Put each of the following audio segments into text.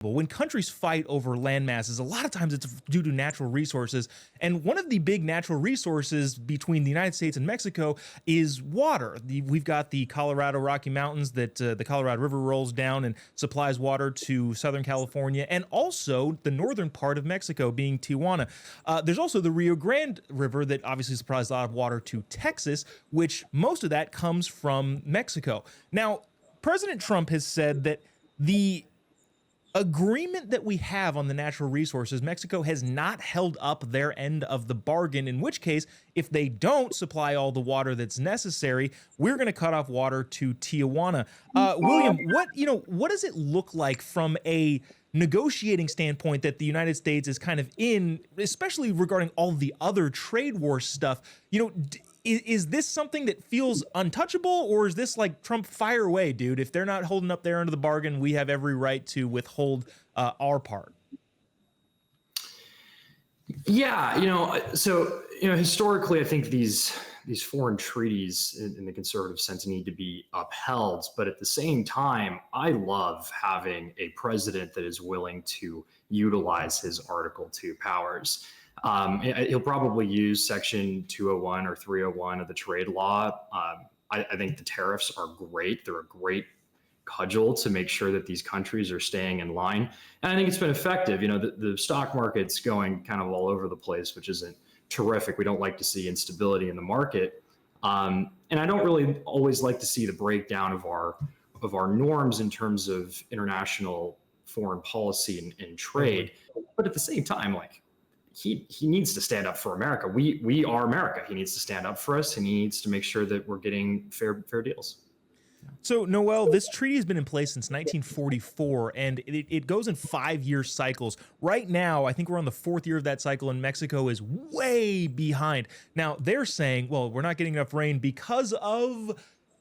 But when countries fight over land masses, a lot of times it's due to natural resources. And one of the big natural resources between the United States and Mexico is water. We've got the Colorado Rocky Mountains that the Colorado River rolls down and supplies water to Southern California, and also the northern part of Mexico, being Tijuana. There's also the Rio Grande River that obviously supplies a lot of water to Texas, which most of that comes from Mexico. Now, President Trump has said that the agreement that we have on the natural resources, Mexico has not held up their end of the bargain, in which case, if they don't supply all the water that's necessary, we're going to cut off water to Tijuana. William, what does it look like from a negotiating standpoint that the United States is kind of in, especially regarding all the other trade war stuff? Is this something that feels untouchable, or is this like Trump, fire away, dude? If they're not holding up their end of the bargain, we have every right to withhold our part? Yeah, historically, I think these foreign treaties in the conservative sense need to be upheld. But at the same time, I love having a president that is willing to utilize his Article 2 powers. He'll probably use Section 201 or 301 of the trade law. I think the tariffs are great. They're a great cudgel to make sure that these countries are staying in line. And I think it's been effective. The stock market's going kind of all over the place, which isn't terrific. We don't like to see instability in the market. And I don't really always like to see the breakdown of our norms in terms of international foreign policy and trade. But at the same time, he needs to stand up for America. We are America. He needs to stand up for us, and he needs to make sure that we're getting fair deals. So, Noelle, this treaty has been in place since 1944, and it goes in 5-year cycles. Right now, I think we're on the 4th year of that cycle, and Mexico is way behind. Now, they're saying, well, we're not getting enough rain because of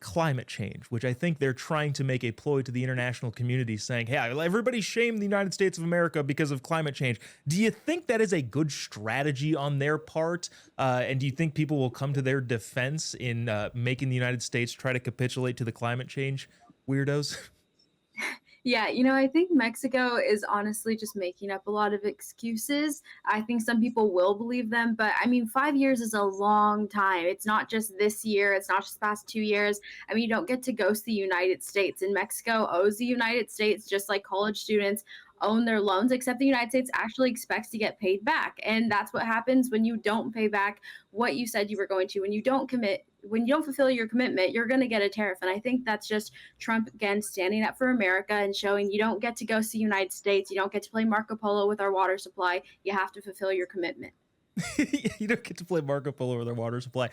climate change, which I think they're trying to make a ploy to the international community, saying, hey, everybody shame the United States of America because of climate change. Do you think that is a good strategy on their part? And do you think people will come to their defense in making the United States try to capitulate to the climate change weirdos? Yeah, I think Mexico is honestly just making up a lot of excuses. I think some people will believe them, but 5 years is a long time. It's not just this year, it's not just the past 2 years. You don't get to ghost the United States, and Mexico owes the United States just like college students own their loans, except the United States actually expects to get paid back. And that's what happens when you don't pay back what you said you were going to. When you don't fulfill your commitment, you're going to get a tariff. And I think that's just Trump, again, standing up for America and showing you don't get to go see the United States. You don't get to play Marco Polo with our water supply. You have to fulfill your commitment. You don't get to play Marco Polo with our water supply.